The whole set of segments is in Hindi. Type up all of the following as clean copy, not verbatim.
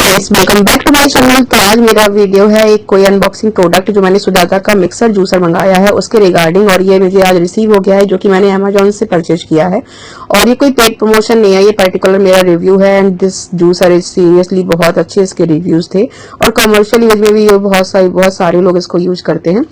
Guys, welcome back to my channel. तो आज मेरा वीडियो है एक कोई अनबॉक्सिंग प्रोडक्ट जो मैंने सुजाता का मिक्सर जूसर मंगाया है उसके रिगार्डिंग, और ये मुझे आज रिसीव हो गया है जो कि मैंने अमेजोन से परचेज किया है। और ये कोई पेड प्रमोशन नहीं है, ये पर्टिकुलर मेरा रिव्यू है। And this juicer is seriously बहुत अच्छे इसके रिव्यूज थे, और कमर्शियल यूज में भी ये बहुत सारे लोग इसको यूज करते हैं।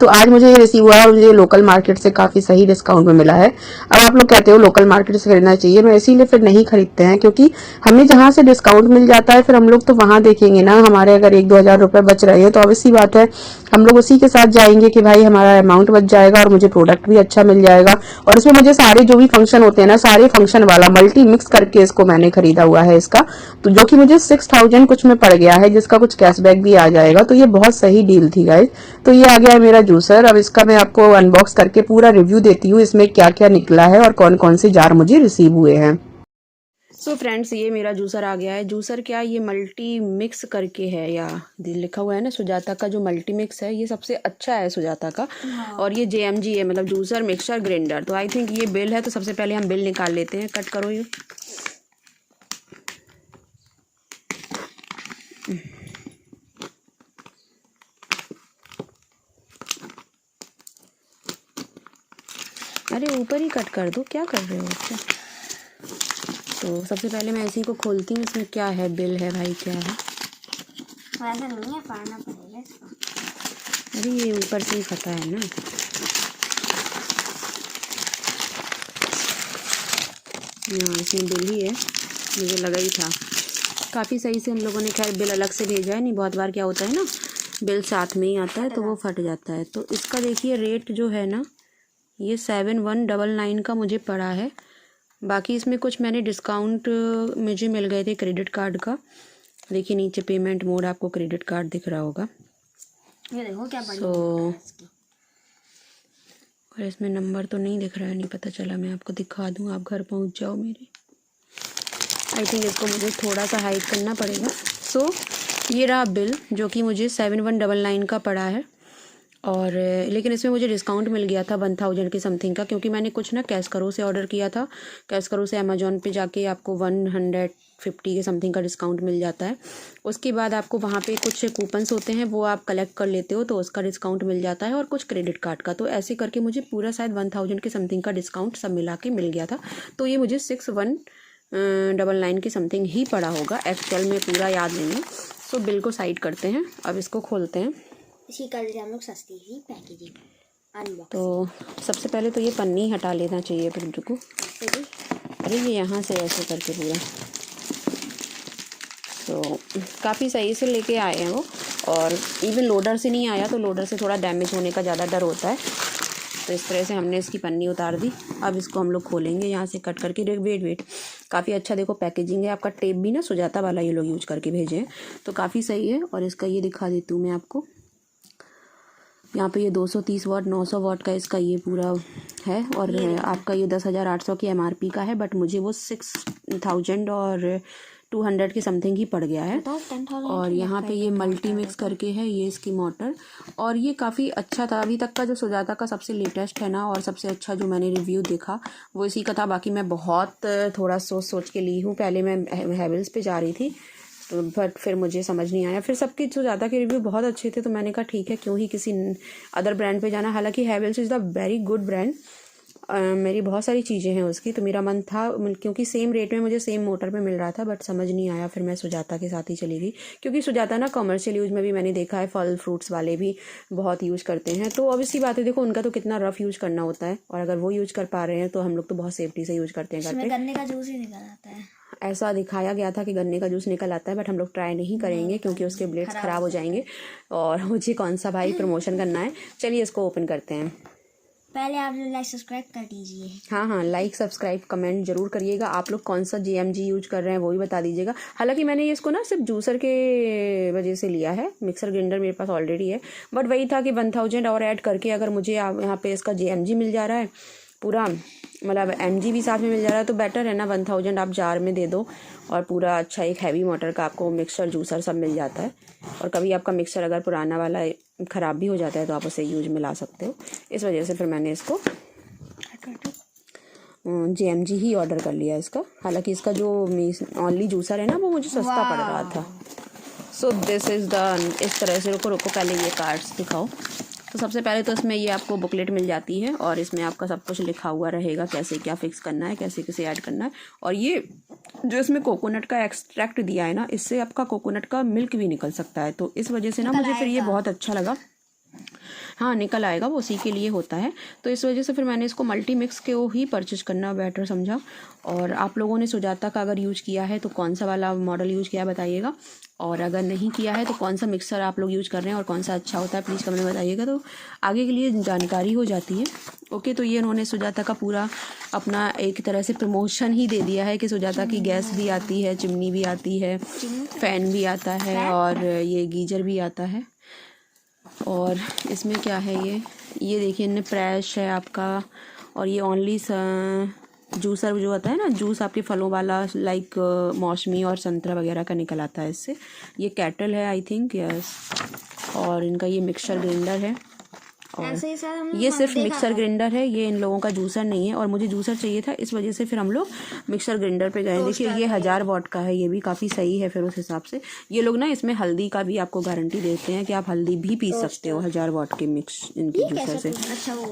तो आज मुझे ये रिसीव हुआ है और मुझे लोकल मार्केट से काफी सही डिस्काउंट में मिला है। अब आप लोग कहते हो लोकल मार्केट से खरीदना चाहिए, मैं इसीलिए फिर नहीं खरीदते हैं, क्योंकि हमें जहां से डिस्काउंट मिल जाता है फिर हम लोग तो वहां देखेंगे ना। हमारे अगर 1-2 हजार रुपए बच रहे हैं तो ऑब्वियसली बात है हम लोग उसी के साथ जाएंगे कि भाई हमारा अमाउंट बच जाएगा और मुझे प्रोडक्ट भी अच्छा मिल जाएगा। और इसमें मुझे सारे जो भी फंक्शन होते हैं ना, सारे फंक्शन वाला मल्टी मिक्स करके इसको मैंने खरीदा हुआ है इसका, तो जो कि मुझे 6000 कुछ में पड़ गया है, जिसका कुछ कैशबैक भी आ जाएगा। तो ये बहुत सही डील थी गाइज। तो ये आ गया है मेरा जूसर। अब इसका मैं आपको अनबॉक्स करके पूरा रिव्यू देती हूँ, इसमें क्या क्या निकला है और कौन कौन से जार मुझे रिसीव हुए हैं। सो फ्रेंड्स, ये मेरा जूसर आ गया है। जूसर क्या, ये मल्टी मिक्स करके है, या लिखा हुआ है ना सुजाता का जो मल्टी मिक्स है, ये सबसे अच्छा है सुजाता का। और ये JMG है, मतलब जूसर मिक्सर ग्राइंडर। तो आई थिंक ये बिल है, तो सबसे पहले हम बिल निकाल लेते हैं। कट करो ये। अरे ऊपर ही कट कर दो, क्या कर रहे हो बच्चे। तो सबसे पहले मैं इसी को खोलती हूँ, इसमें क्या है, बिल है भाई, क्या है। वैसे नहीं है, फाड़ना पड़ेगा इसको। अरे ये ऊपर से ही फटा है ना। हाँ, इसमें बिल ही है, मुझे लगा ही था। काफ़ी सही से हम लोगों ने खैर बिल अलग से भेजा है, नहीं बहुत बार क्या होता है ना, बिल साथ में ही आता है तो वो फट जाता है। तो इसका देखिए रेट जो है ना, ये 7199 का मुझे पड़ा है। बाकी इसमें कुछ मैंने डिस्काउंट मुझे मिल गए थे क्रेडिट कार्ड का। देखिए नीचे पेमेंट मोड, आपको क्रेडिट कार्ड दिख रहा होगा। ये देखो क्या बड़ी इसकी। और इसमें नंबर तो नहीं दिख रहा है, नहीं पता चला, मैं आपको दिखा दूँ, आप घर पहुंच जाओ मेरे। आई थिंक इसको मुझे थोड़ा सा हाइड करना पड़ेगा। सो ये रहा बिल जो कि मुझे 7199 का पड़ा है। और लेकिन इसमें मुझे डिस्काउंट मिल गया था 1000 के समथिंग का, क्योंकि मैंने कुछ ना कैशकरो से ऑर्डर किया था। कैशकरो से अमेजोन पे जाके आपको 150 के समथिंग का डिस्काउंट मिल जाता है। उसके बाद आपको वहाँ पे कुछ कूपन्स होते हैं, वो आप कलेक्ट कर लेते हो तो उसका डिस्काउंट मिल जाता है, और कुछ क्रेडिट कार्ड का। तो ऐसे करके मुझे पूरा शायद 1000 के समथिंग का डिस्काउंट सब मिला के मिल गया था। तो ये मुझे 6199 के समथिंग ही पड़ा होगा, एक्चुअल में पूरा याद नहीं है। सो बिल को साइड करते हैं, अब इसको खोलते हैं। इसी कर लिया हम लोग सस्ती ही पैकेजिंग अनबॉक्स। तो सबसे पहले तो ये पन्नी हटा लेना चाहिए प्रिंट को। अरे ये यहाँ से ऐसे करके पूरा, तो काफ़ी सही से लेके आए हैं वो। और इवन लोडर से नहीं आया, तो लोडर से थोड़ा डैमेज होने का ज़्यादा डर होता है। तो इस तरह से हमने इसकी पन्नी उतार दी। अब इसको हम लोग खोलेंगे यहाँ से कट करके। वेट काफ़ी अच्छा देखो पैकेजिंग है। आपका टेप भी ना सुजाता वाला ये लोग यूज करके भेजे हैं, तो काफ़ी सही है। और इसका ये दिखा देती हूँ मैं आपको, यहाँ पे ये 230 वाट 900 वाट का इसका ये पूरा है। और आपका ये 10,800 की MRP का है, बट मुझे वो 6000 और 200 के समथिंग ही पड़ गया है। और यहाँ पे ये मल्टी मिक्स करके है, ये इसकी मोटर। और ये काफ़ी अच्छा था, अभी तक का जो सुजाता का सबसे लेटेस्ट है ना, और सबसे अच्छा जो मैंने रिव्यू देखा वो इसी का था। बाकी मैं बहुत थोड़ा सोच के ली हूँ। पहले मैं हैवेल्स पे जा रही थी, बट फिर मुझे समझ नहीं आया। फिर सबके सुजाता के रिव्यू बहुत अच्छे थे, तो मैंने कहा ठीक है, क्यों ही किसी अदर ब्रांड पे जाना। हालांकि Havells is the very good brand. मेरी बहुत सारी चीज़ें हैं उसकी, तो मेरा मन था, क्योंकि सेम रेट में मुझे सेम मोटर पे मिल रहा था, बट समझ नहीं आया। फिर मैं सुजाता के साथ ही चली गई, क्योंकि सुजाता ना कमर्शियल यूज़ में भी मैंने देखा है, फल फ्रूट्स वाले भी बहुत यूज़ करते हैं। तो ऑब्वियसली बात है, देखो उनका तो कितना रफ यूज़ करना होता है, और अगर वो यूज़ कर पा रहे हैं तो हम लोग तो बहुत सेफ्टी से यूज़ करते हैं घर पे। गन्ने का जूस ही निकल आता है, ऐसा दिखाया गया था कि गन्ने का जूस निकल आता है, बट हम लोग ट्राई नहीं करेंगे क्योंकि उसके ब्लेड्स ख़राब हो जाएंगे। और मुझे कौन सा भाई प्रमोशन करना है। चलिए इसको ओपन करते हैं। पहले आप लोग लाइक सब्सक्राइब कर दीजिए। हाँ, लाइक सब्सक्राइब कमेंट जरूर करिएगा। आप लोग कौन सा JMG यूज कर रहे हैं वो भी बता दीजिएगा। हालांकि मैंने इसको ना सिर्फ जूसर के वजह से लिया है, मिक्सर ग्राइंडर मेरे पास ऑलरेडी है, बट वही था कि 1000 और ऐड करके अगर मुझे यहाँ पे इसका JMG मिल जा रहा है पूरा, मतलब MG भी साथ में मिल जा रहा है, तो बेटर है ना। 1000 आप जार में दे दो, और पूरा अच्छा एक हैवी मोटर का आपको मिक्सर जूसर सब मिल जाता है। और कभी आपका मिक्सर अगर पुराना वाला ख़राब भी हो जाता है तो आप उसे यूज में ला सकते हो। इस वजह से फिर मैंने इसको JMG ही ऑर्डर कर लिया इसका। हालांकि इसका जो ओनली जूसर है ना वो मुझे सस्ता पड़ रहा था। सो दिस इज़ द, इस तरह से, रुको पहले ये कार्ड्स दिखाओ। तो सबसे पहले तो इसमें ये आपको बुकलेट मिल जाती है और इसमें आपका सब कुछ लिखा हुआ रहेगा, कैसे क्या फिक्स करना है, कैसे कैसे ऐड करना है। और ये जो इसमें कोकोनट का एक्सट्रैक्ट दिया है ना, इससे आपका कोकोनट का मिल्क भी निकल सकता है। तो इस वजह से ना मुझे फिर ये बहुत अच्छा लगा। हाँ, निकल आएगा, वो उसी के लिए होता है। तो इस वजह से फिर मैंने इसको मल्टी मिक्स के वो ही परचेज करना बेटर समझा। और आप लोगों ने सुजाता का अगर यूज किया है तो कौन सा वाला मॉडल यूज किया बताइएगा, और अगर नहीं किया है तो कौन सा मिक्सर आप लोग यूज कर रहे हैं और कौन सा अच्छा होता है प्लीज़ कमेंट में बताइएगा, तो आगे के लिए जानकारी हो जाती है। ओके, तो ये उन्होंने सुजाता का पूरा अपना एक तरह से प्रमोशन ही दे दिया है कि सुजाता की गैस भी आती है, चिमनी भी आती है, फ़ैन भी आता है और ये गीजर भी आता है। और इसमें क्या है, ये देखिए इनने प्रेश है आपका, और ये ओनली जूसर जो होता है ना, जूस आपके फलों वाला, लाइक मौसमी और संतरा वगैरह का निकल आता है इससे। ये केटल है आई थिंक, यस। और इनका ये मिक्सर ग्राइंडर है, और ये सिर्फ मिक्सर ग्राइंडर है, ये इन लोगों का जूसर नहीं है। और मुझे जूसर चाहिए था, इस वजह से फिर हम लोग मिक्सर ग्राइंडर पे गए। देखिए ये 1000 वाट का है, ये भी काफ़ी सही है। फिर उस हिसाब से ये लोग ना इसमें हल्दी का भी आपको गारंटी देते हैं कि आप हल्दी भी पी सकते हो 1000 वाट के मिक्स इनके जूसर से।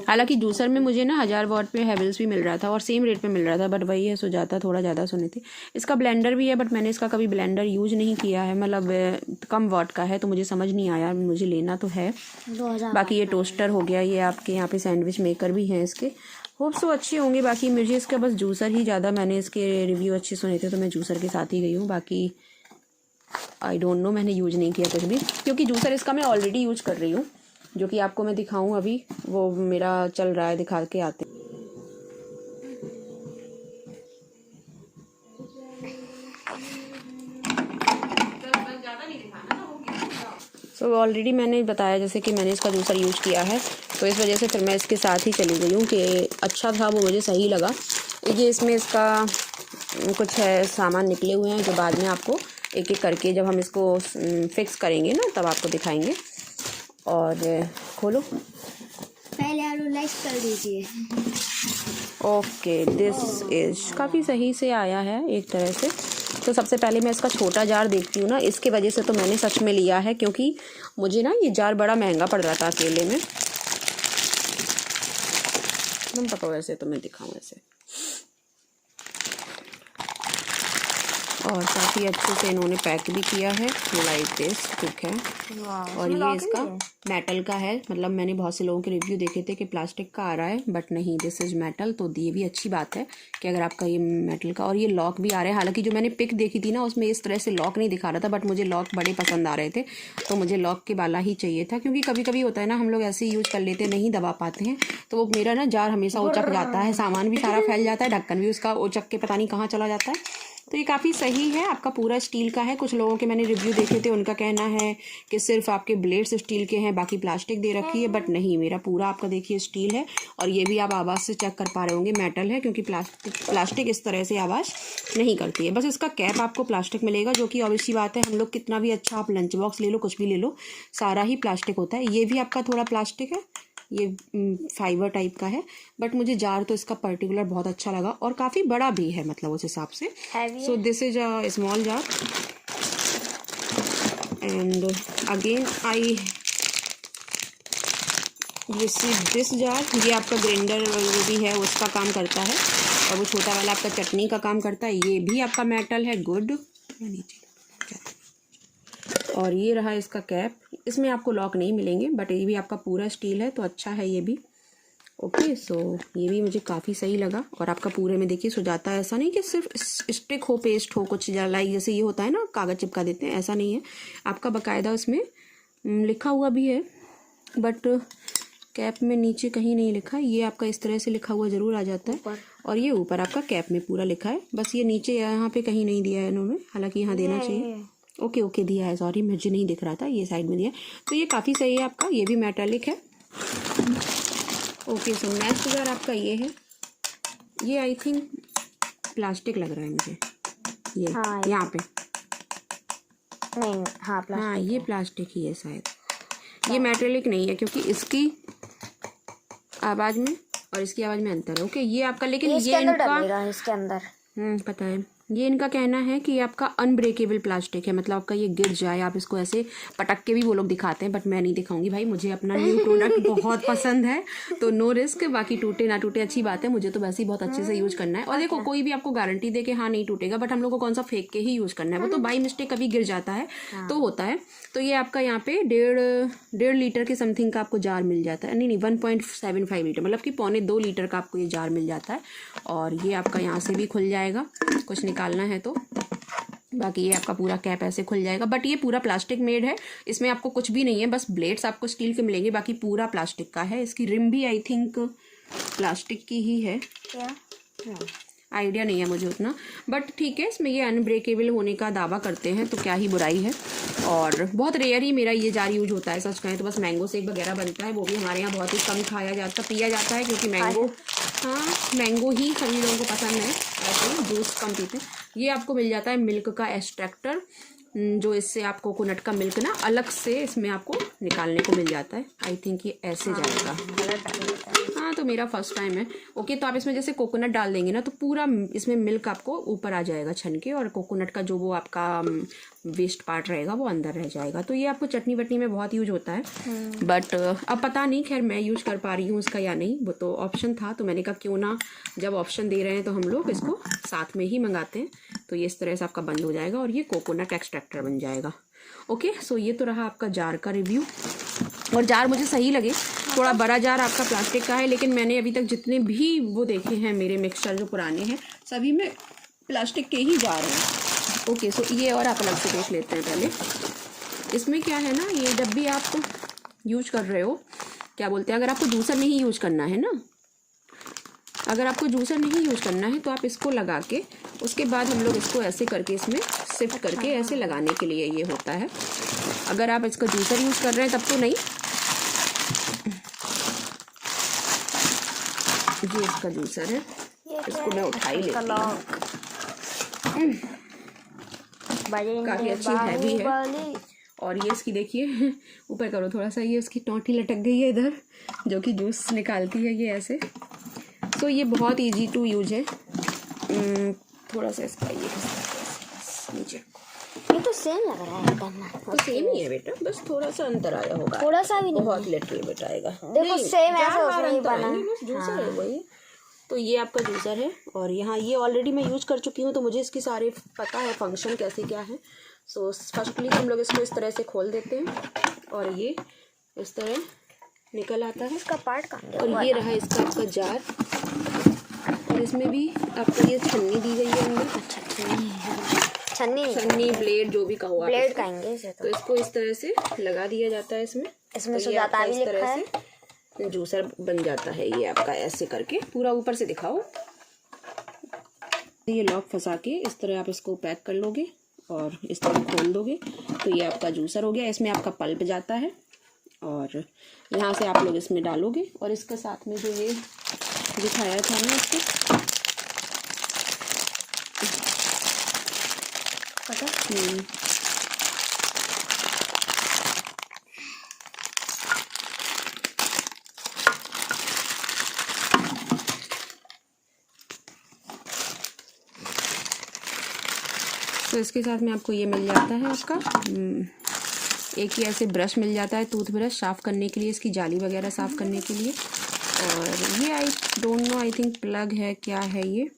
हालांकि जूसर में मुझे ना 1000 वाट पे हैवेल्स भी मिल रहा था और सेम रेट पे मिल रहा था, बट वही है सुजाता थोड़ा ज़्यादा सुने थे। इसका ब्लेंडर भी है, बट मैंने इसका कभी ब्लेंडर यूज नहीं किया है, मतलब कम वाट का है, तो मुझे समझ नहीं आया, मुझे लेना तो है। बाकी ये टोस्टर हो गया, ये आपके यहाँ पे सैंडविच मेकर भी हैं इसके, होप सो अच्छे होंगे। बाकी मुझे इसका बस जूसर ही ज़्यादा, मैंने इसके रिव्यू अच्छे सुने थे तो मैं जूसर के साथ ही गई हूँ। बाकी आई डोंट नो, मैंने यूज नहीं किया कुछ भी, क्योंकि जूसर इसका मैं ऑलरेडी यूज कर रही हूँ, जो कि आपको मैं दिखाऊँ अभी, वो मेरा चल रहा है, दिखा के आते। तो ऑलरेडी मैंने बताया जैसे कि मैंने इसका जूसर यूज किया है, तो इस वजह से फिर मैं इसके साथ ही चली गई हूँ कि अच्छा था, वो मुझे सही लगा। ये इसमें इसका कुछ है सामान निकले हुए हैं जो बाद में आपको एक एक करके जब हम इसको फिक्स करेंगे ना तब आपको दिखाएंगे। और खोलो, पहले लाइक कर दीजिए। ओके, दिस इज काफ़ी सही से आया है एक तरह से। तो सबसे पहले मैं इसका छोटा जार देखती हूँ ना, इसके वजह से तो मैंने सच में लिया है, क्योंकि मुझे ना ये जार बड़ा महंगा पड़ रहा था अकेले में। तुम पकाओ ऐसे तो मैं दिखाऊँ ऐसे। और काफ़ी अच्छे से इन्होंने पैक भी किया है, लाइक दिस, ठीक है। और ये इसका मेटल का है, मतलब मैंने बहुत से लोगों के रिव्यू देखे थे कि प्लास्टिक का आ रहा है, बट नहीं, दिस इज़ मेटल। तो ये भी अच्छी बात है कि अगर आपका ये मेटल का, और ये लॉक भी आ रहा है। हालांकि जो मैंने पिक देखी थी ना उसमें इस तरह से लॉक नहीं दिखा रहा था, बट मुझे लॉक बड़े पसंद आ रहे थे, तो मुझे लॉक के वाला ही चाहिए था। क्योंकि कभी कभी होता है ना, हम लोग ऐसे ही यूज कर लेते, नहीं दबा पाते हैं, तो वो मेरा ना जार हमेशा उचक जाता है, सामान भी सारा फैल जाता है, ढक्कन भी उसका उचक के पता नहीं कहाँ चला जाता है। तो ये काफ़ी सही है, आपका पूरा स्टील का है। कुछ लोगों के मैंने रिव्यू देखे थे, उनका कहना है कि सिर्फ आपके ब्लेड्स स्टील के हैं, बाकी प्लास्टिक दे रखी है, बट नहीं, मेरा पूरा आपका देखिए स्टील है। और ये भी आप आवाज़ से चेक कर पा रहे होंगे मेटल है, क्योंकि प्लास्टिक इस तरह से आवाज़ नहीं करती है। बस इसका कैप आपको प्लास्टिक मिलेगा, जो कि ऑब्वियसली बात है, हम लोग कितना भी अच्छा आप लंच बॉक्स ले लो, कुछ भी ले लो, सारा ही प्लास्टिक होता है। ये भी आपका थोड़ा प्लास्टिक है, ये फाइबर टाइप का है, बट मुझे जार तो इसका पर्टिकुलर बहुत अच्छा लगा और काफ़ी बड़ा भी है, मतलब उस हिसाब से। So this is a small jar and again I receive this jar. ये आपका ग्राइंडर जो भी है उसका काम करता है, और वो छोटा वाला आपका चटनी का काम करता है। ये भी आपका मेटल है, गुड। और ये रहा इसका कैप, इसमें आपको लॉक नहीं मिलेंगे, बट ये भी आपका पूरा स्टील है, तो अच्छा है ये भी। ओके, सो ये भी मुझे काफ़ी सही लगा। और आपका पूरे में देखिए सुजाता ऐसा नहीं कि सिर्फ स्टिक हो, पेस्ट हो, कुछ लाइक जैसे ये होता है ना कागज़ चिपका देते हैं, ऐसा नहीं है। आपका बाकायदा उसमें लिखा हुआ भी है, बट कैप में नीचे कहीं नहीं लिखा है। ये आपका इस तरह से लिखा हुआ ज़रूर आ जाता है, और ये ऊपर आपका कैप में पूरा लिखा है, बस ये नीचे यहाँ पे कहीं नहीं दिया है इन्होंने, हालांकि यहाँ देना चाहिए। ओके ओके, दिया है, सॉरी मुझे नहीं दिख रहा था, ये साइड में दिया है। तो ये काफ़ी सही है आपका, ये भी मेटालिक है। ओके, सो नेक्स्ट जार आपका ये है, ये आई थिंक प्लास्टिक लग रहा है मुझे, ये हाँ, यहाँ पे नहीं, हाँ ये प्लास्टिक ही है शायद, ये मेटालिक नहीं है, क्योंकि इसकी आवाज़ में और इसकी आवाज़ में अंतर है। ओके, ये आपका, लेकिन इसके ये अंदर इनका डलेगा, इसके अंदर पता है, ये इनका कहना है कि ये आपका अनब्रेकेबल प्लास्टिक है, मतलब आपका ये गिर जाए, आप इसको ऐसे पटक के भी वो लोग दिखाते हैं, बट मैं नहीं दिखाऊंगी भाई, मुझे अपना न्यू प्रोडक्ट बहुत पसंद है, तो नो रिस्क। बाकी टूटे ना टूटे अच्छी बात है, मुझे तो वैसे ही बहुत अच्छे से यूज करना है। और देखो, कोई भी आपको गारंटी दे के हाँ नहीं टूटेगा, बट हम लोग को कौन सा फेंक के ही यूज करना है, वो तो बाई मिस्टेक कभी गिर जाता है तो होता है। तो ये आपका यहाँ पे 1.5 लीटर के समथिंग का आपको जार मिल जाता है, नहीं 1.75 लीटर, मतलब कि 1.25 लीटर का आपको ये जार मिल जाता है। और ये आपका यहाँ से भी खुल जाएगा, कुछ निकालना है तो। बाकी ये आपका पूरा कैप ऐसे खुल जाएगा, बट ये पूरा प्लास्टिक मेड है, इसमें आपको कुछ भी नहीं है, बस ब्लेड्स आपको स्टील के मिलेंगे, बाकी पूरा प्लास्टिक का है। इसकी रिम भी आई थिंक प्लास्टिक की ही है, क्या आइडिया नहीं है मुझे उतना, बट ठीक है। इसमें ये अनब्रेकेबल होने का दावा करते हैं तो क्या ही बुराई है। और बहुत रेयर ही मेरा ये जार यूज होता है, सच कहें तो बस मैंगो शेक वगैरह बनता है, वो भी हमारे यहाँ बहुत ही कम खाया जाता पिया जाता है, क्योंकि मैंगो, हाँ मैंगो ही सभी लोगों को पसंद है, ऐसे जूस कम पीते हैं। ये आपको मिल जाता है मिल्क का एक्सट्रैक्टर, जो इससे आप कोकोनट का मिल्क ना अलग से इसमें आपको निकालने को मिल जाता है। आई थिंक ये ऐसे जाएगा, हाँ तो मेरा फर्स्ट टाइम है। ओके, तो आप इसमें जैसे कोकोनट डाल देंगे ना तो पूरा इसमें मिल्क आपको ऊपर आ जाएगा छन के, और कोकोनट का जो वो आपका वेस्ट पार्ट रहेगा वो अंदर रह जाएगा। तो ये आपको चटनी वटनी में बहुत यूज होता है, बट अब पता नहीं, खैर मैं यूज कर पा रही हूँ उसका या नहीं, वो तो ऑप्शन था, तो मैंने कहा क्यों ना, जब ऑप्शन दे रहे हैं तो हम लोग इसको साथ में ही मंगाते हैं। तो ये इस तरह से आपका बंद हो जाएगा और ये कोकोनट एक्सट्रैक्टर बन जाएगा। ओके, सो ये तो रहा आपका जार का रिव्यू। और जार मुझे सही लगे, थोड़ा बड़ा जार आपका प्लास्टिक का है, लेकिन मैंने अभी तक जितने भी वो देखे हैं मेरे मिक्सचर जो पुराने हैं सभी में प्लास्टिक के ही जार हैं। ओके, सो ये और आप अलग से देख लेते हैं पहले। इसमें क्या है ना, ये जब भी आप यूज कर रहे हो, क्या बोलते हैं, अगर आपको जूसर नहीं यूज करना है ना, अगर आपको जूसर नहीं यूज करना है तो आप इसको लगा के उसके बाद हम लोग इसको ऐसे करके इसमें शिफ्ट करके ऐसे लगाने के लिए ये होता है। अगर आप इसका जूसर यूज कर रहे हैं तब तो नहीं। ये इसका जूसर है, इसको मैं उठा ही लेती हूँ, काफी अच्छी हैवी है। और ये इसकी देखिए, ऊपर करो थोड़ा सा, ये उसकी टोंटी लटक गई है इधर, जो कि जूस निकालती है ये ऐसे। तो ये बहुत इजी टू यूज है। थोड़ा सा इसका ये नीचे, ये तो सेम लग रहा है करना, तो सेम ही है बेटा, बस थोड़ा सा अंतर आया होगा, थोड़ा सा भी नहीं, बहुत लिटिल बिट आएगा। देखो सेम ऐसा उसमें ही बना, बस जूसर है वही। तो ये आपका जूसर है, और यहाँ ये ऑलरेडी मैं यूज कर चुकी हूँ तो मुझे इसके सारे पता है फंक्शन कैसे क्या है। सो फर्स्टली हम लोग इसको इस तरह से खोल देते हैं और ये इस तरह निकल आता है इसका पार्ट कहाँ गया? और ये रहा इसका आपका जार, और इसमें भी आपको ये छन्नी दी गई है अंदर। छन्नी ब्लेड जो भी कहो, ब्लेड कहेंगे इसे तो इसको इस तरह से लगा दिया जाता है इसमें इसमें तो सुजाता भी इस तरह लिखा है। से जूसर बन जाता है ये आपका, ऐसे करके पूरा ऊपर से दिखाओ। ये लॉक फंसा के इस तरह आप इसको पैक कर लोगे और इस तरह खोल दोगे तो ये आपका जूसर हो गया। इसमें आपका पल्प जाता है और यहाँ से आप लोग इसमें डालोगे, और इसके साथ में जो ये दिखाया था ना इसको पता तो इसके साथ में आपको ये मिल जाता है आपका एक ही ऐसे ब्रश मिल जाता है, टूथ ब्रश साफ़ करने के लिए, इसकी जाली वगैरह साफ़ करने के लिए। और ये I don't know, I think plug है, क्या है ये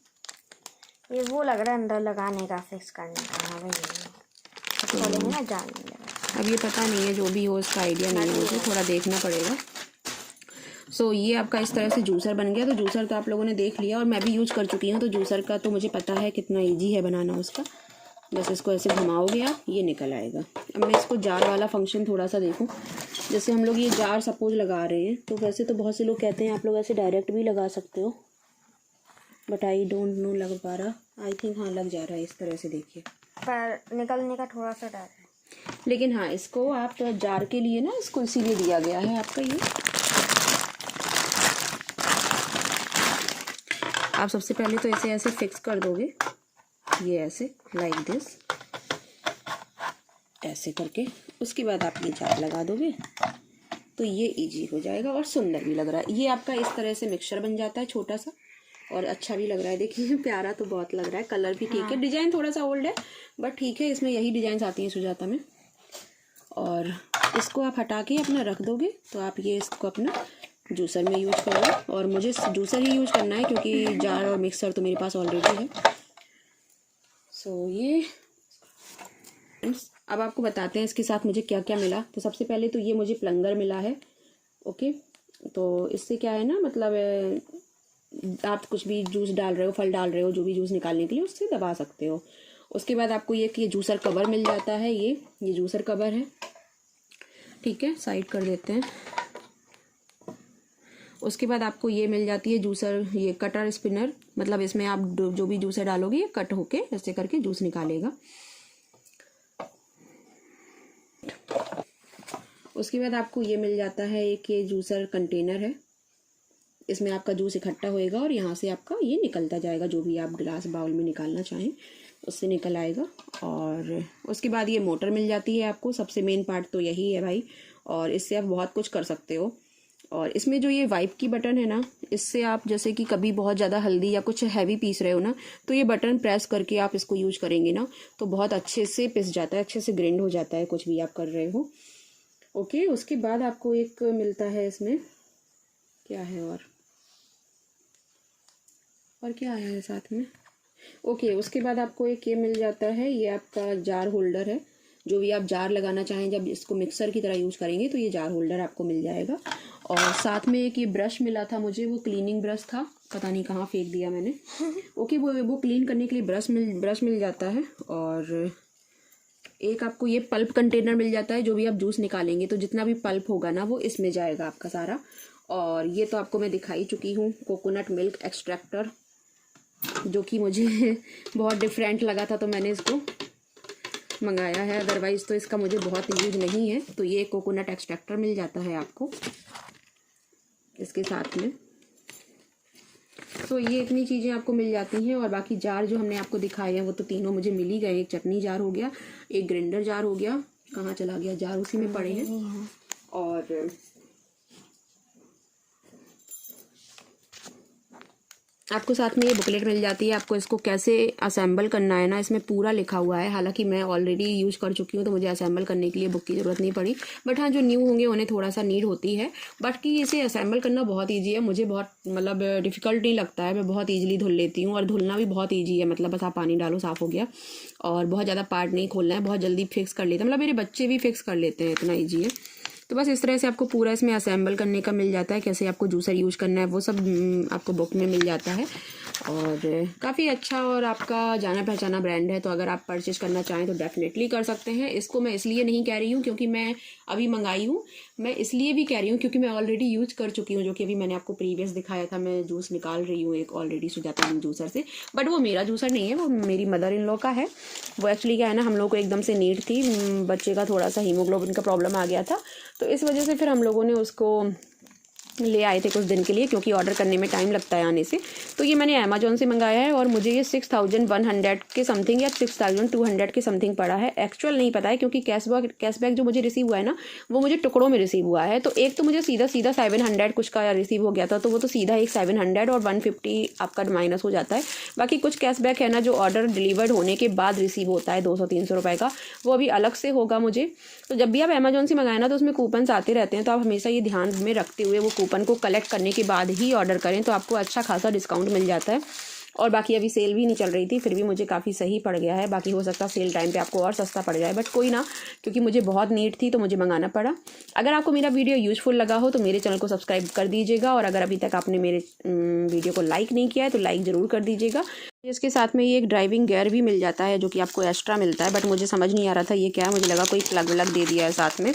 वो लग रहा है अंदर लगाने का, फिक्स करने का। खोलेंगे ना जान, अब ये पता नहीं है, जो भी हो इसका आइडिया नहीं है मुझे, थोड़ा देखना पड़ेगा। सो ये आपका इस तरह से जूसर बन गया। तो जूसर तो आप लोगों ने देख लिया और मैं भी यूज कर चुकी हूँ, तो जूसर का तो मुझे पता है कितना ईजी है बनाना उसका। बस इसको ऐसे घुमाओगे आप, ये निकल आएगा। अब मैं इसको जार वाला फंक्शन थोड़ा सा देखूं। जैसे हम लोग ये जार सपोज लगा रहे हैं, तो वैसे तो बहुत से लोग कहते हैं आप लोग ऐसे डायरेक्ट भी लगा सकते हो, बट आई डोंट नो लग पा रहा। आई थिंक हाँ लग जा रहा है इस तरह से, देखिए पर निकलने का थोड़ा सा डर है। लेकिन हाँ इसको आप तो जार के लिए ना इसको इसीलिए दिया गया है आपका ये। आप सबसे पहले तो इसे ऐसे फिक्स कर दोगे, ये ऐसे लाइक दिस ऐसे करके, उसके बाद आप ये जार लगा दोगे तो ये इजी हो जाएगा और सुंदर भी लग रहा है। ये आपका इस तरह से मिक्सचर बन जाता है छोटा सा, और अच्छा भी लग रहा है। देखिए प्यारा तो बहुत लग रहा है, कलर भी ठीक है, डिजाइन थोड़ा सा ओल्ड है बट ठीक है, इसमें यही डिजाइन आती हैं सुजाता में। और इसको आप हटा के अपना रख दोगे तो आप ये इसको अपना जूसर में यूज करोगे, और मुझे जूसर ही यूज करना है क्योंकि जार और मिक्सर तो मेरे पास ऑलरेडी है। सो ये अब आपको बताते हैं इसके साथ मुझे क्या क्या मिला। तो सबसे पहले तो ये मुझे प्लंगर मिला है। ओके, तो इससे क्या है ना, मतलब आप कुछ भी जूस डाल रहे हो, फल डाल रहे हो, जो भी जूस निकालने के लिए उससे दबा सकते हो। उसके बाद आपको ये जूसर कवर मिल जाता है। ये जूसर कवर है, ठीक है, साइड कर देते हैं। उसके बाद आपको ये मिल जाती है जूसर, ये कटर स्पिनर, मतलब इसमें आप जो भी जूसर डालोगे ये कट होके ऐसे करके जूस निकालेगा। उसके बाद आपको ये मिल जाता है एक ये जूसर कंटेनर है, इसमें आपका जूस इकट्ठा होएगा और यहाँ से आपका ये निकलता जाएगा, जो भी आप गिलास बाउल में निकालना चाहें उससे निकल आएगा। और उसके बाद ये मोटर मिल जाती है आपको, सबसे मेन पार्ट तो यही है भाई, और इससे आप बहुत कुछ कर सकते हो। और इसमें जो ये वाइप की बटन है ना, इससे आप जैसे कि कभी बहुत ज़्यादा हल्दी या कुछ हैवी पीस रहे हो ना, तो ये बटन प्रेस करके आप इसको यूज करेंगे ना तो बहुत अच्छे से पिस जाता है, अच्छे से ग्राइंड हो जाता है कुछ भी आप कर रहे हो। ओके, उसके बाद आपको एक मिलता है इसमें, क्या है और क्या है साथ में। ओके, उसके बाद आपको एक ये मिल जाता है, ये आपका जार होल्डर है। जो भी आप जार लगाना चाहें, जब इसको मिक्सर की तरह यूज करेंगे तो ये जार होल्डर आपको मिल जाएगा। और साथ में एक ये ब्रश मिला था मुझे, वो क्लीनिंग ब्रश था, पता नहीं कहाँ फेंक दिया मैंने। ओके, वो क्लीन करने के लिए ब्रश मिल जाता है। और एक आपको ये पल्प कंटेनर मिल जाता है, जो भी आप जूस निकालेंगे तो जितना भी पल्प होगा ना वो इसमें जाएगा आपका सारा। और ये तो आपको मैं दिखाई चुकी हूँ, कोकोनट मिल्क एक्सट्रैक्टर, जो कि मुझे बहुत डिफरेंट लगा था तो मैंने इसको मंगाया है, अदरवाइज़ तो इसका मुझे बहुत यूज नहीं है। तो ये कोकोनट एक्सट्रैक्टर मिल जाता है आपको इसके साथ में। तो ये इतनी चीज़ें आपको मिल जाती हैं। और बाकी जार जो हमने आपको दिखाए हैं वो तो तीनों मुझे मिल ही गए। एक चटनी जार हो गया, एक ग्राइंडर जार हो गया, कहाँ चला गया जार, उसी में पड़े हैं। और आपको साथ में ये बुकलेट मिल जाती है, आपको इसको कैसे असेंबल करना है ना, इसमें पूरा लिखा हुआ है। हालांकि मैं ऑलरेडी यूज कर चुकी हूँ तो मुझे असेंबल करने के लिए बुक की ज़रूरत नहीं पड़ी, बट हाँ जो न्यू होंगे उन्हें थोड़ा सा नीड होती है। बट कि इसे असेंबल करना बहुत ईजी है, मुझे बहुत मतलब डिफ़िकल्ट नहीं लगता है, मैं बहुत ईजिली धुल लेती हूँ। और धुलना भी बहुत ईजी है, मतलब बस आप पानी डालो साफ़ हो गया। और बहुत ज़्यादा पार्ट नहीं खोलना है, बहुत जल्दी फिक्स कर लेते हैं, मतलब मेरे बच्चे भी फिक्स कर लेते हैं, इतना ईजी है। तो बस इस तरह से आपको पूरा इसमें असेंबल करने का मिल जाता है, कैसे आपको जूसर यूज करना है वो सब आपको बुक में मिल जाता है। और काफ़ी अच्छा और आपका जाना पहचाना ब्रांड है, तो अगर आप परचेज करना चाहें तो डेफिनेटली कर सकते हैं। इसको मैं इसलिए नहीं कह रही हूँ क्योंकि मैं अभी मंगाई हूँ, मैं इसलिए भी कह रही हूँ क्योंकि मैं ऑलरेडी यूज कर चुकी हूँ, जो कि अभी मैंने आपको प्रीवियस दिखाया था। मैं जूस निकाल रही हूँ एक ऑलरेडी सुजाता जूसर से, बट वो मेरा जूसर नहीं है, वो मेरी मदर इन लॉ का है। वो एक्चुअली क्या है ना, हम लोग को एकदम से नीड थी, बच्चे का थोड़ा सा हीमोग्लोबिन का प्रॉब्लम आ गया था, तो इस वजह से फिर हम लोगों ने उसको ले आए थे कुछ दिन के लिए, क्योंकि ऑर्डर करने में टाइम लगता है आने से। तो ये मैंने अमेजोन से मंगाया है और मुझे ये 6100 के समथिंग या 6200 के समथिंग पड़ा है। एक्चुअल नहीं पता है क्योंकि कैशबैक जो मुझे रिसीव हुआ है ना वो मुझे टुकड़ों में रिसीव हुआ है। तो एक तो मुझे सीधा 700 कुछ का रिसीव हो गया था, तो वो तो सीधा एक 700 और 150 आपका माइनस हो जाता है। बाकी कुछ कैशबैक है ना जो ऑर्डर डिलीवर्ड होने के बाद रिसीव होता है 200-300 रुपये का, वो अभी अलग से होगा मुझे। तो जब भी आप अमेजोन से मंगाए ना तो उसमें कूपन्स आते रहते हैं, तो आप हमेशा ये ध्यान में रखते हुए वो कूपन को कलेक्ट करने के बाद ही ऑर्डर करें, तो आपको अच्छा खासा डिस्काउंट मिल जाता है। और बाकी अभी सेल भी नहीं चल रही थी, फिर भी मुझे काफ़ी सही पड़ गया है। बाकी हो सकता है सेल टाइम पे आपको और सस्ता पड़ जाए, बट कोई ना, क्योंकि मुझे बहुत नीड थी तो मुझे मंगाना पड़ा। अगर आपको मेरा वीडियो यूजफुल लगा हो तो मेरे चैनल को सब्सक्राइब कर दीजिएगा, और अगर अभी तक आपने मेरे वीडियो को लाइक नहीं किया है तो लाइक ज़रूर कर दीजिएगा। इसके साथ में ये एक ड्राइविंग गियर भी मिल जाता है, जो कि आपको एक्स्ट्रा मिलता है, बट मुझे समझ नहीं आ रहा था ये क्या है, मुझे लगा कोई प्लग व्लग दे दिया है साथ में।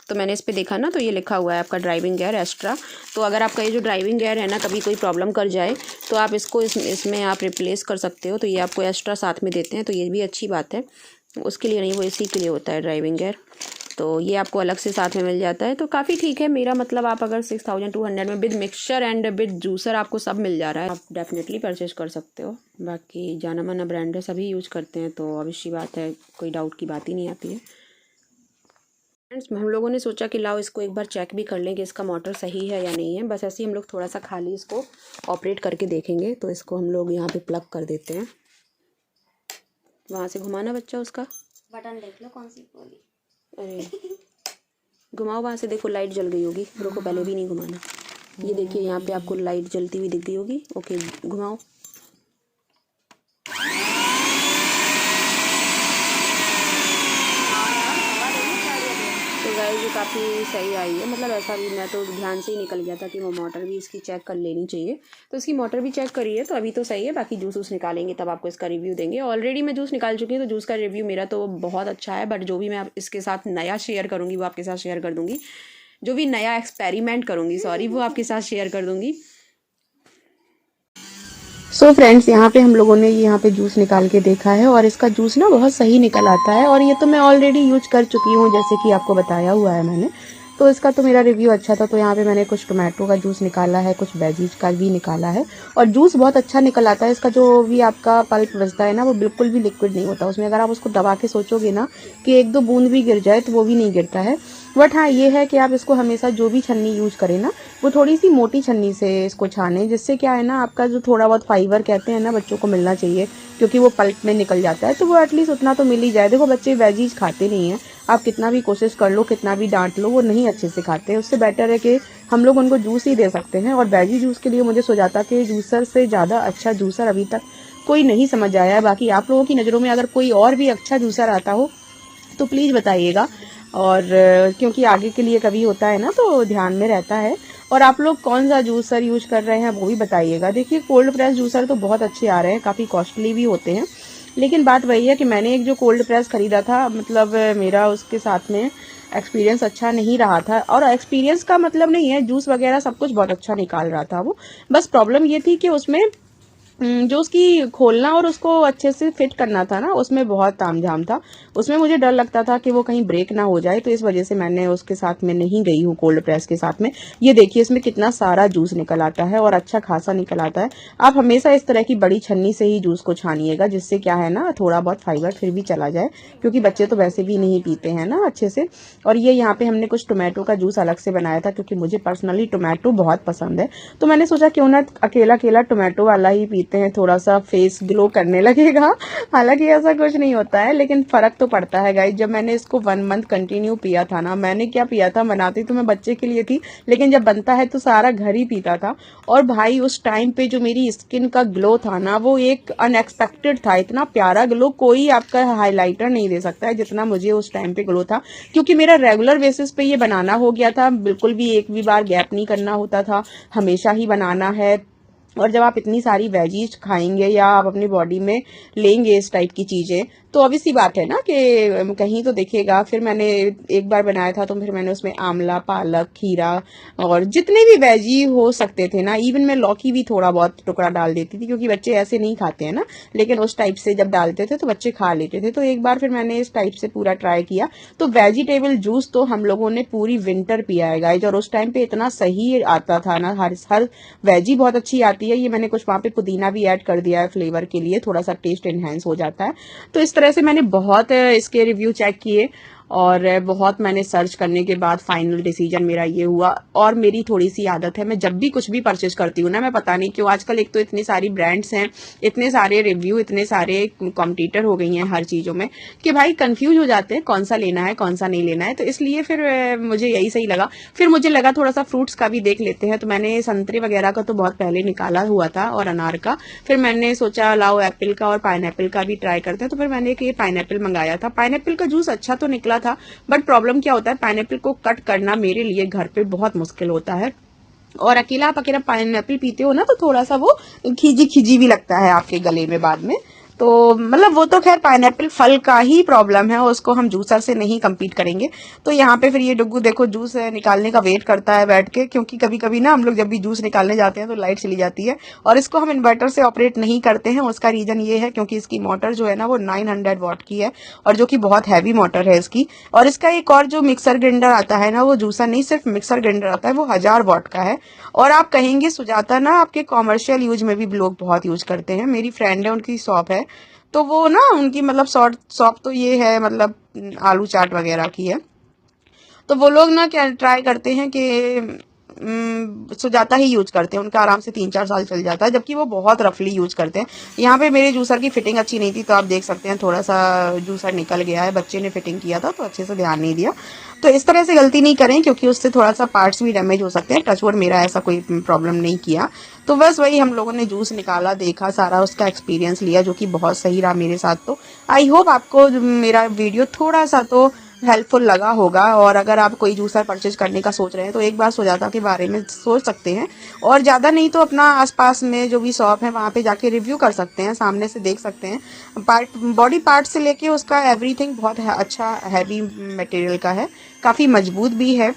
तो मैंने इस पर देखा ना तो ये लिखा हुआ है आपका ड्राइविंग गियर एक्स्ट्रा। तो अगर आपका ये जो ड्राइविंग गियर है ना कभी कोई प्रॉब्लम कर जाए तो आप इसको इसमें आप रिप्लेस कर सकते हो, तो ये आपको एक्स्ट्रा साथ में देते हैं, तो ये भी अच्छी बात है। उसके लिए नहीं, वो इसी के लिए होता है ड्राइविंग गियर, तो ये आपको अलग से साथ में मिल जाता है, तो काफ़ी ठीक है। मेरा मतलब आप अगर 6200 में with mixture and with juicer आपको सब मिल जा रहा है, आप डेफिनेटली परचेज कर सकते हो। बाकी जाना माना ब्रांड है, सभी यूज़ करते हैं, तो अवश्य बात है, कोई डाउट की बात ही नहीं आती है। फ्रेंड्स हम लोगों ने सोचा कि लाओ इसको एक बार चेक भी कर लें कि इसका मोटर सही है या नहीं है। बस ऐसे ही हम लोग थोड़ा सा खाली इसको ऑपरेट करके देखेंगे। तो इसको हम लोग यहाँ पे प्लग कर देते हैं। वहाँ से घुमाना बच्चा, उसका बटन देख लो कौन सी बोली। अरे घुमाओ वहाँ से, देखो लाइट जल गई होगी। रुको पहले भी नहीं घुमाना। ये देखिए यहाँ पे आपको लाइट जलती हुई दिख गई होगी। ओके घुमाओ। तो गाइस ये काफ़ी सही आई है। मतलब ऐसा भी मैं तो ध्यान से ही निकल गया था कि वो मोटर भी इसकी चेक कर लेनी चाहिए। तो इसकी मोटर भी चेक करी है, तो अभी तो सही है। बाकी जूस निकालेंगे तब आपको इसका रिव्यू देंगे। ऑलरेडी मैं जूस निकाल चुकी हूँ, तो जूस का रिव्यू मेरा तो बहुत अच्छा है। बट जो भी मैं इसके साथ नया शेयर करूँगी वो आपके साथ शेयर कर दूँगी। जो भी नया एक्सपेरिमेंट करूँगी वो आपके साथ शेयर कर दूँगी। सो फ्रेंड्स यहाँ पे हम लोगों ने यहाँ पे जूस निकाल के देखा है और इसका जूस ना बहुत सही निकल आता है। और ये तो मैं ऑलरेडी यूज कर चुकी हूँ, जैसे कि आपको बताया हुआ है मैंने। तो इसका तो मेरा रिव्यू अच्छा था। तो यहाँ पे मैंने कुछ टोमेटो का जूस निकाला है, कुछ वेजीज का भी निकाला है और जूस बहुत अच्छा निकल आता है। इसका जो भी आपका पल्प बचता है ना, वो बिल्कुल भी लिक्विड नहीं होता उसमें। अगर आप उसको दबा के सोचोगे ना कि एक दो बूंद भी गिर जाए तो वो भी नहीं गिरता है। बट हाँ ये है कि आप इसको हमेशा जो भी छन्नी यूज करें ना, वो थोड़ी सी मोटी छन्नी से इसको छानें, जिससे क्या है ना, आपका जो थोड़ा बहुत फाइबर कहते हैं ना बच्चों को मिलना चाहिए, क्योंकि वो पल्प में निकल जाता है। तो वो एटलीस्ट उतना तो मिल ही जाए। देखो बच्चे वेजीज खाते नहीं हैं, आप कितना भी कोशिश कर लो, कितना भी डांट लो, वो नहीं अच्छे से खाते हैं। उससे बेटर है कि हम लोग उनको जूस ही दे सकते हैं। और वेजी जूस के लिए मुझे सुजाता के जूसर से ज़्यादा अच्छा जूसर अभी तक कोई नहीं समझ आया है। बाकी आप लोगों की नज़रों में अगर कोई और भी अच्छा जूसर आता हो तो प्लीज़ बताइएगा। और क्योंकि आगे के लिए कभी होता है ना तो ध्यान में रहता है। और आप लोग कौन सा जूसर यूज कर रहे हैं वो भी बताइएगा। देखिए कोल्ड प्रेस जूसर तो बहुत अच्छे आ रहे हैं, काफ़ी कॉस्टली भी होते हैं। लेकिन बात वही है कि मैंने एक जो कोल्ड प्रेस खरीदा था, मतलब मेरा उसके साथ में एक्सपीरियंस अच्छा नहीं रहा था। और एक्सपीरियंस का मतलब नहीं है, जूस वगैरह सब कुछ बहुत अच्छा निकाल रहा था वो। बस प्रॉब्लम ये थी कि उसमें जो उसकी खोलना और उसको अच्छे से फिट करना था ना, उसमें बहुत तामझाम था। उसमें मुझे डर लगता था कि वो कहीं ब्रेक ना हो जाए, तो इस वजह से मैंने उसके साथ में नहीं गई हूँ कोल्ड प्रेस के साथ में। ये देखिए इसमें कितना सारा जूस निकल आता है और अच्छा खासा निकल आता है। आप हमेशा इस तरह की बड़ी छन्नी से ही जूस को छानिएगा, जिससे क्या है ना, थोड़ा बहुत फाइबर फिर भी चला जाए, क्योंकि बच्चे तो वैसे भी नहीं पीते हैं ना अच्छे से। और ये यहाँ पे हमने कुछ टोमेटो का जूस अलग से बनाया था, क्योंकि मुझे पर्सनली टोमेटो बहुत पसंद है। तो मैंने सोचा क्यों ना अकेला अकेला टोमेटो वाला ही पीते हैं, थोड़ा सा फेस ग्लो करने लगेगा। हालांकि ऐसा कुछ नहीं होता है, लेकिन फर्क तो पड़ता है गाइस। जब मैंने इसको 1 मंथ कंटिन्यू पिया था ना, मैंने क्या पिया था, बनाती तो मैं बच्चे के लिए थी, लेकिन जब बनता है तो सारा घर ही पीता था। और भाई उस टाइम पे जो मेरी स्किन का ग्लो था ना, वो एक अनएक्सपेक्टेड था। इतना प्यारा ग्लो कोई आपका हाईलाइटर नहीं दे सकता है जितना मुझे उस टाइम पे ग्लो था, क्योंकि मेरा रेगुलर बेसिस पे ये बनाना हो गया था। बिल्कुल भी एक भी बार गैप नहीं करना होता था, हमेशा ही बनाना है। और जब आप इतनी सारी वेजीज खाएंगे या आप अपनी बॉडी में लेंगे इस टाइप की चीजें, तो obvious सी बात है ना कि कहीं तो दिखेगा। फिर मैंने एक बार बनाया था, तो फिर मैंने उसमें आंवला, पालक, खीरा और जितने भी वेजी हो सकते थे ना, इवन मैं लौकी भी थोड़ा बहुत टुकड़ा डाल देती थी, क्योंकि बच्चे ऐसे नहीं खाते हैं ना, लेकिन उस टाइप से जब डालते थे तो बच्चे खा लेते थे। तो एक बार फिर मैंने इस टाइप से पूरा ट्राई किया। तो वेजिटेबल जूस तो हम लोगों ने पूरी विंटर पिया है गाइस, और उस टाइम पे इतना सही आता था ना, हर वेजी बहुत अच्छी आती है। ये मैंने कुछ वहां पे पुदीना भी ऐड कर दिया है फ्लेवर के लिए, थोड़ा सा टेस्ट एनहेंस हो जाता है। तो इस तरह से मैंने बहुत इसके रिव्यू चेक किए और बहुत मैंने सर्च करने के बाद फाइनल डिसीजन मेरा ये हुआ। और मेरी थोड़ी सी आदत है, मैं जब भी कुछ भी परचेज करती हूँ ना, मैं पता नहीं क्यों आजकल, एक तो इतनी सारी ब्रांड्स हैं, इतने सारे रिव्यू, इतने सारे कॉम्पिटिटर हो गई हैं हर चीजों में, कि भाई कंफ्यूज हो जाते हैं कौन सा लेना है कौन सा नहीं लेना है। तो इसलिए फिर मुझे यही सही लगा। फिर मुझे लगा थोड़ा सा फ्रूट्स का भी देख लेते हैं, तो मैंने संतरे वगैरह का तो बहुत पहले निकाला हुआ था और अनार का। फिर मैंने सोचा लाओ एप्पल का और पाइनएप्पल का भी ट्राई करते हैं। तो फिर मैंने एक ये पाइनएप्पल मंगाया था। पाइनएप्पल का जूस अच्छा तो निकला था, बट प्रॉब्लम क्या होता है, पाइनएप्पल को कट करना मेरे लिए घर पे बहुत मुश्किल होता है। और अकेला आप अकेला पाइनएप्पल पीते हो ना, तो थोड़ा सा वो खीजी खीजी भी लगता है आपके गले में बाद में। तो मतलब वो तो खैर पाइनएप्पल फल का ही प्रॉब्लम है, उसको हम जूसर से नहीं कम्पीट करेंगे। तो यहाँ पे फिर ये डुग्गू देखो जूस निकालने का वेट करता है बैठ के, क्योंकि कभी कभी ना हम लोग जब भी जूस निकालने जाते हैं तो लाइट चली जाती है। और इसको हम इन्वर्टर से ऑपरेट नहीं करते हैं। उसका रीजन ये है क्योंकि इसकी मोटर जो है ना वो 900 वॉट की है, और जो कि बहुत हैवी मोटर है इसकी। और इसका एक और जो मिक्सर ग्राइंडर आता है ना, वो जूसर नहीं सिर्फ मिक्सर ग्राइंडर आता है, वो 1000 वॉट का है। और आप कहेंगे सुजाता ना आपके कॉमर्शियल यूज में भी लोग बहुत यूज करते हैं। मेरी फ्रेंड है, उनकी शॉप है, तो वो ना उनकी मतलब शॉप तो ये है, मतलब आलू चाट वगैरह की है। तो वो लोग ना क्या ट्राई करते हैं कि सुजाता ही यूज करते हैं, उनका आराम से 3-4 साल चल जाता है, जबकि वो बहुत रफली यूज करते हैं। यहाँ पे मेरे जूसर की फिटिंग अच्छी नहीं थी, तो आप देख सकते हैं थोड़ा सा जूसर निकल गया है। बच्चे ने फिटिंग किया था तो अच्छे से ध्यान नहीं दिया। तो इस तरह से गलती नहीं करें, क्योंकि उससे थोड़ा सा पार्ट्स भी डैमेज हो सकते हैं। टचवुड मेरा ऐसा कोई प्रॉब्लम नहीं किया। तो बस वही हम लोगों ने जूस निकाला, देखा, सारा उसका एक्सपीरियंस लिया, जो कि बहुत सही रहा मेरे साथ। तो आई होप आपको मेरा वीडियो थोड़ा सा तो हेल्पफुल लगा होगा। और अगर आप कोई जूसर परचेज करने का सोच रहे हैं तो एक बार सुजाता के बारे में सोच सकते हैं, और ज़्यादा नहीं तो अपना आसपास में जो भी शॉप है वहाँ पे जाके रिव्यू कर सकते हैं, सामने से देख सकते हैं। बॉडी पार्ट से लेके उसका एवरीथिंग बहुत अच्छा हैवी मटेरियल का है, काफ़ी मजबूत भी है।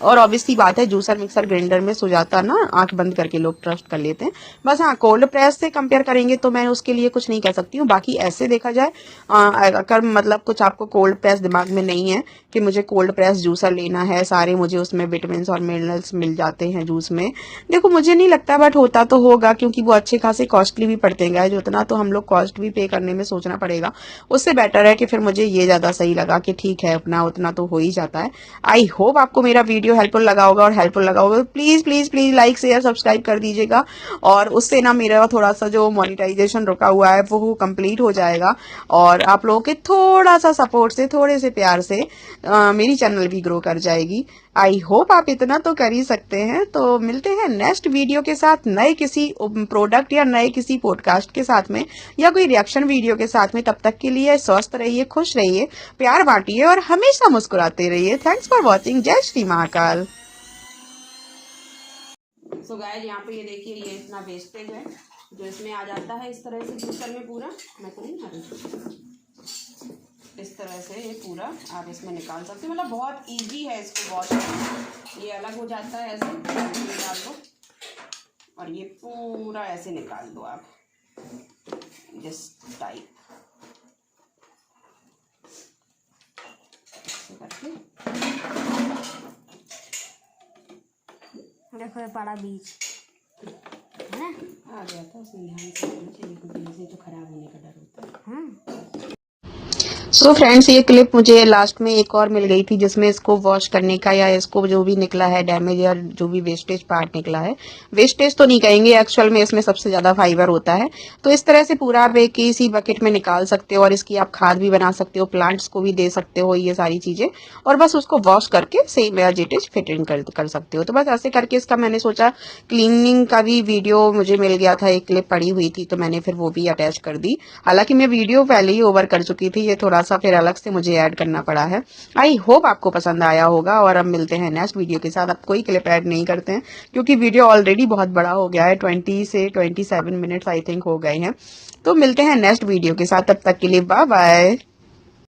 और ऑब्वियसली बात है, जूसर मिक्सर ग्राइंडर में सुजाता ना आंख बंद करके लोग ट्रस्ट कर लेते हैं। बस हाँ, कोल्ड प्रेस से कंपेयर करेंगे तो मैं उसके लिए कुछ नहीं कह सकती हूँ। बाकी ऐसे देखा जाए, अगर मतलब कुछ आपको कोल्ड प्रेस दिमाग में नहीं है कि मुझे कोल्ड प्रेस जूसर लेना है, सारे मुझे उसमें विटामिन और मिनरल्स मिल जाते हैं जूस में, देखो मुझे नहीं लगता, बट होता तो होगा, क्योंकि वो अच्छे खासे कॉस्टली भी पड़ते हैं। जो उतना तो हम लोग कॉस्ट भी पे करने में सोचना पड़ेगा। उससे बेटर है कि फिर मुझे ये ज्यादा सही लगा कि ठीक है, अपना उतना तो हो ही जाता है। आई होप आपको मेरा वीडियो हेल्पफुल लगा होगा, और हेल्पफुल लगा होगा please please please like share subscribe कर दीजिएगा। और उससे ना मेरा थोड़ा सा जो मोनेटाइजेशन रुका हुआ है वो कंप्लीट हो जाएगा, और आप लोगों के थोड़ा सा सपोर्ट से, थोड़े से प्यार से मेरी चैनल भी ग्रो कर जाएगी। आई होप आप इतना तो कर ही सकते हैं। तो मिलते हैं नेक्स्ट वीडियो के साथ, नए किसी प्रोडक्ट या नए किसी पॉडकास्ट के साथ में, या कोई रिएक्शन वीडियो के साथ में। तब तक के लिए स्वस्थ रहिए, खुश रहिए, प्यार बांटिए और हमेशा मुस्कुराते रहिए। Thanks for watching. जय श्री महाकाल। सो गाइस, यहाँ पे ये देखिए, ये इतना वेस्टेज है जो इसमें आ जाता है इस तरह से जूसर में पूरा। मैं तो नहीं आ रही, इस तरह से ये पूरा आप इसमें निकाल सकते हैं। मतलब बहुत इजी है इसको वॉश करना। ये अलग हो जाता है, ऐसे निकाल दो और ये पूरा ऐसे निकाल दो आप, जस्ट टाइप करके। देखो ये बड़ा बीज है ना, आ गया था, उसमें ध्यान से करना चाहिए, क्योंकि बीज से तो खराब होने का डर होता है। सो फ्रेंड्स, ये क्लिप मुझे लास्ट में एक और मिल गई थी, जिसमें इसको वॉश करने का, या इसको जो भी निकला है डैमेज या जो भी वेस्टेज पार्ट निकला है, वेस्टेज तो नहीं कहेंगे, एक्चुअल में इसमें सबसे ज्यादा फाइबर होता है। तो इस तरह से पूरा आप एक इसी बकेट में निकाल सकते हो, और इसकी आप खाद भी बना सकते हो, प्लांट्स को भी दे सकते हो, ये सारी चीजें। और बस उसको वॉश करके same as it is fit in कर सकते हो। तो बस ऐसे करके इसका मैंने सोचा, क्लीनिंग का भी वीडियो मुझे मिल गया था, एक क्लिप पड़ी हुई थी, तो मैंने फिर वो भी अटैच कर दी। हालांकि मैं वीडियो पहले ही ओवर कर चुकी थी, ये थोड़ा सा फिर अलग से मुझे ऐड करना पड़ा है। आई होप आपको पसंद आया होगा, और अब मिलते हैं नेक्स्ट वीडियो के साथ। अब कोई क्लिप ऐड नहीं करते हैं, क्योंकि वीडियो ऑलरेडी बहुत बड़ा हो गया है, 20 से 27 मिनट्स आई थिंक हो गए हैं। तो मिलते हैं नेक्स्ट वीडियो के साथ, तब तक के लिए बाय बाय।